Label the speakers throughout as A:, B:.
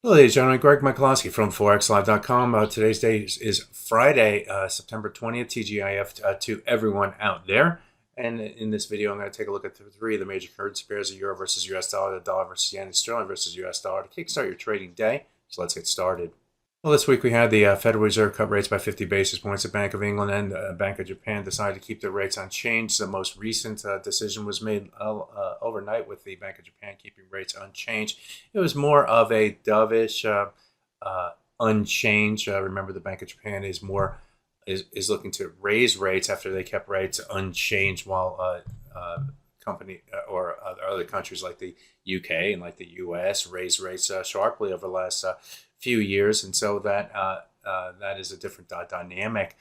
A: Hello, ladies and gentlemen. Greg Michalowski from ForexLive.com. Today's date is Friday, September 20th. TGIF to everyone out there. And in this video, I'm going to take a look at three of the major currency pairs: the euro versus US dollar, the dollar versus yen, and sterling versus US dollar to kickstart your trading day. So let's get started. Well, this week we had the Federal Reserve cut rates by 50 basis points. The Bank of England and Bank of Japan decided to keep their rates unchanged. The most recent decision was made overnight with the Bank of Japan keeping rates unchanged. It was more of a dovish unchanged. Remember, the Bank of Japan is looking to raise rates after they kept rates unchanged, while other countries like the UK and like the US raised rates sharply over the last few years, and so that is a different dynamic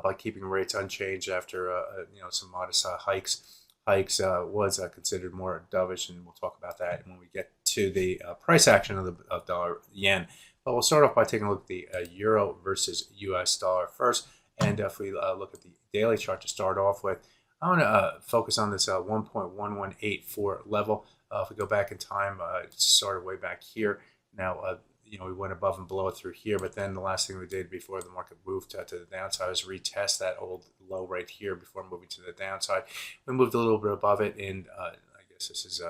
A: by keeping rates unchanged after some modest hikes was considered more dovish, and we'll talk about that when we get to the price action of dollar yen. But we'll start off by taking a look at the euro versus US dollar first, and if we look at the daily chart to start off with, I want to focus on this 1.1184 level. If we go back in time, it started way back here. Now, we went above and below it through here, but then the last thing we did before the market moved to the downside was retest that old low right here before moving to the downside. We moved a little bit above it in, I guess this is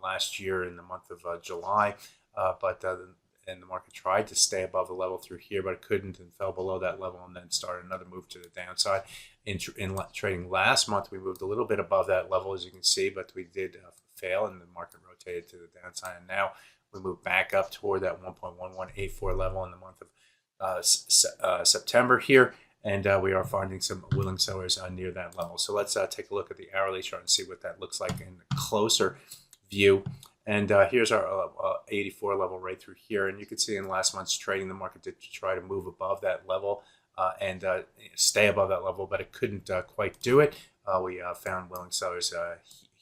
A: last year in the month of July, and the market tried to stay above the level through here, but it couldn't and fell below that level and then started another move to the downside. In trading last month, we moved a little bit above that level, as you can see, but we did fail and the market rotated to the downside. And now we move back up toward that 1.1184 level in the month of September here, and we are finding some willing sellers near that level. So let's take a look at the hourly chart and see what that looks like in a closer view. And here's our 84 level right through here, and you can see in last month's trading, the market did try to move above that level and stay above that level, but it couldn't quite do it. We found willing sellers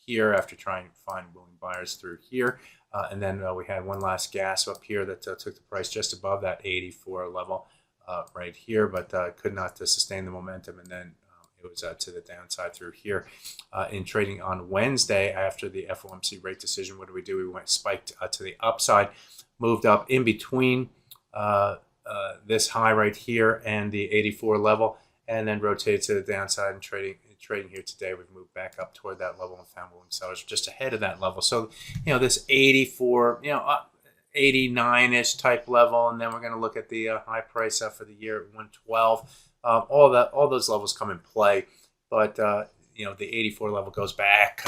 A: here after trying to find willing buyers through here. And then we had one last gasp up here that took the price just above that 84 level right here, but could not sustain the momentum, and then it was to the downside through here. In trading on Wednesday, after the FOMC rate decision, what did? We spiked to the upside, moved up in between this high right here and the 84 level, and then rotated to the downside. And trading here today, we've moved back up toward that level and found willing sellers just ahead of that level. So, this 84, 89-ish type level, and then we're going to look at the high price for the year at 112. All those levels come in play, but the 84 level goes back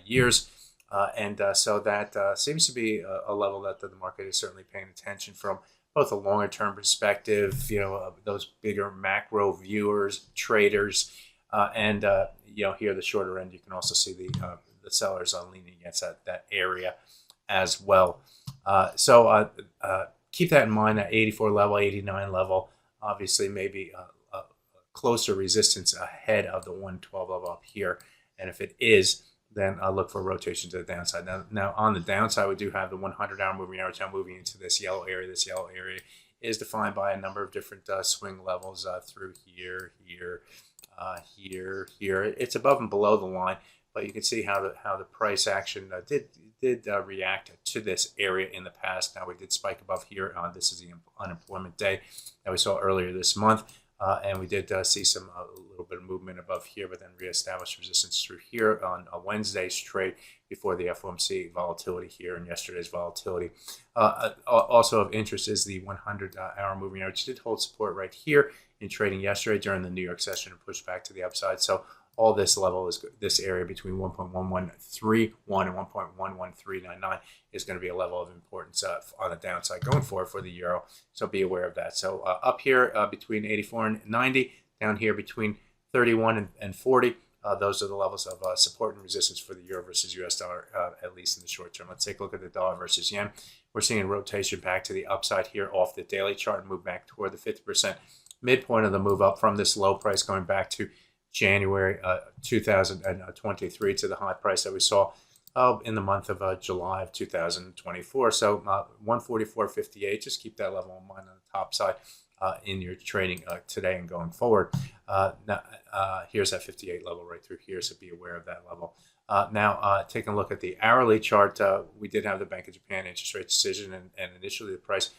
A: years, and so that seems to be a level that the market is certainly paying attention from both a longer term perspective. Those bigger macro viewers, traders. And here the shorter end, you can also see the sellers leaning against that area as well. So keep that in mind. That 84 level, 89 level, obviously maybe a closer resistance ahead of the 112 level up here. And if it is, then I'll look for rotation to the downside. Now on the downside, we do have the 100-hour moving average now moving into this yellow area. This yellow area is defined by a number of different swing levels through here. It's above and below the line, but you can see how the price action did react to this area in the past. Now we did spike above here. This is the unemployment day that we saw earlier this month, and we did see a little bit of movement above here, but then reestablished resistance through here on Wednesday's trade before the FOMC volatility here and yesterday's volatility. Also of interest is the 100-hour moving average. Did hold support right here in trading yesterday during the New York session and pushed back to the upside. So all this level is this area between 1.1131 and 1.11399 is going to be a level of importance on the downside going forward for the euro. So be aware of that. So up here between 84 and 90, down here between 31 and 40. Those are the levels of support and resistance for the euro versus US dollar, at least in the short term. Let's take a look at the dollar versus yen. We're seeing a rotation back to the upside here off the daily chart and move back toward the 50% midpoint of the move up from this low price going back to January 2023 to the high price that we saw in the month of July of 2024. So 144.58, just keep that level in mind on the top side in your trading today and going forward. Here's that 58 level right through here, so be aware of that level. Now, taking a look at the hourly chart, we did have the Bank of Japan interest rate decision, and initially the price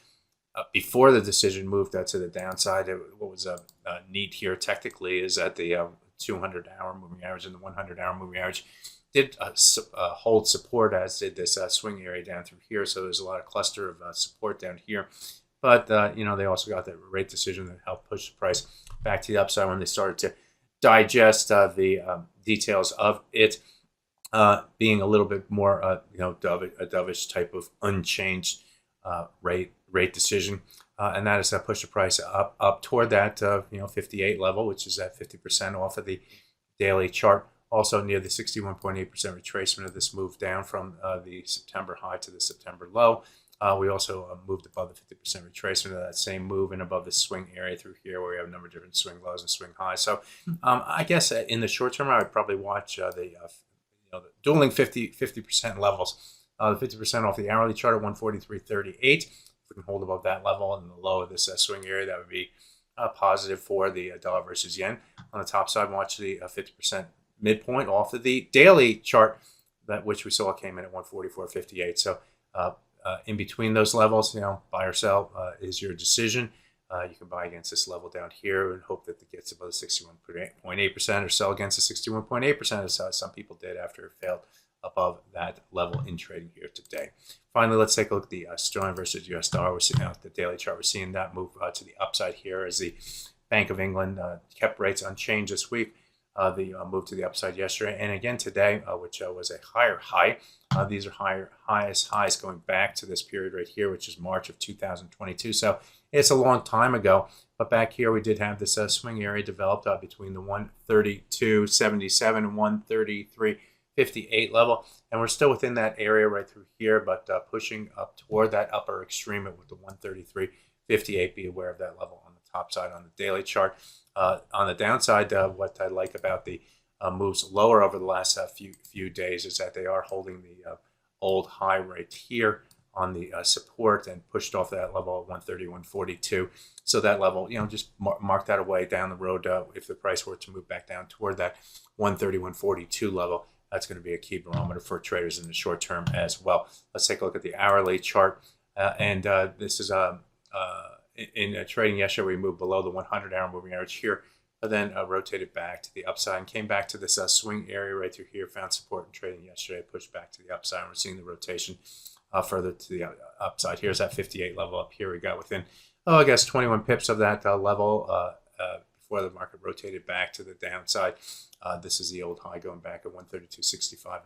A: before the decision moved to the downside. What was neat here technically is that the 200-hour moving average and the 100-hour moving average did hold support, as did this swing area down through here. So there's a lot of cluster of support down here. But, they also got that rate decision that helped push the price back to the upside when they started to digest the details of it being a little bit more, a dovish type of unchanged rate decision. And that is to push the price up toward that, 58 level, which is at 50% off of the daily chart. Also near the 61.8% retracement of this move down from the September high to the September low. We also moved above the 50% retracement of that same move and above the swing area through here, where we have a number of different swing lows and swing highs. So I guess in the short term, I would probably watch the dueling 50% levels. The 50% off the hourly chart at 143.38. If we can hold above that level and the low of this swing area, that would be positive for the dollar versus yen. On the top side, watch the 50% midpoint off of the daily chart, which we saw came in at 144.58. So in between those levels, buy or sell is your decision. You can buy against this level down here and hope that it gets above the 61.8% or sell against the 61.8%, as some people did after it failed above that level in trading here today. Finally, let's take a look at the sterling versus US dollar. We're seeing out the daily chart. We're seeing that move to the upside here as the Bank of England kept rates unchanged this week. The move to the upside yesterday and again today, which was a higher high. These are highs going back to this period right here, which is March of 2022. So it's a long time ago. But back here, we did have this swing area developed between the 132.77 and 133.58 level. And we're still within that area right through here, but pushing up toward that upper extreme with the 133.58. Be aware of that level on the top side on the daily chart. On the downside, what I like about the moves lower over the last few days is that they are holding the old high right here on the support and pushed off that level of 131.42. So that level, just mark that away down the road. If the price were to move back down toward that 131.42 level, that's going to be a key barometer for traders in the short term as well. Let's take a look at the hourly chart. This is in trading yesterday, we moved below the 100-hour moving average here, but then rotated back to the upside and came back to this swing area right through here, found support in trading yesterday, pushed back to the upside, and we're seeing the rotation further to the upside. Here's that 58 level up here. We got within, 21 pips of that level before the market rotated back to the downside. This is the old high going back at 132.65.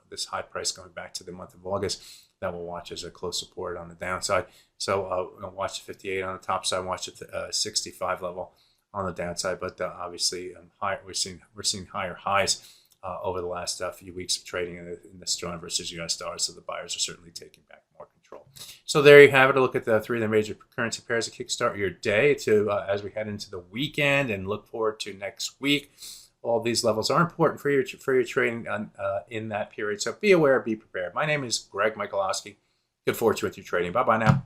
A: This high price going back to the month of August. That we'll watch as a close support on the downside. So watch the 58 on the top side, watch the 65 level on the downside. But obviously, we're seeing higher highs over the last few weeks of trading in the sterling versus US dollar. So the buyers are certainly taking back more control. So there you have it. A look at the three of the major currency pairs to kickstart your day as we head into the weekend and look forward to next week. All these levels are important for your trading in that period. So be aware, be prepared. My name is Greg Michalowski. Good fortune with your trading. Bye-bye now.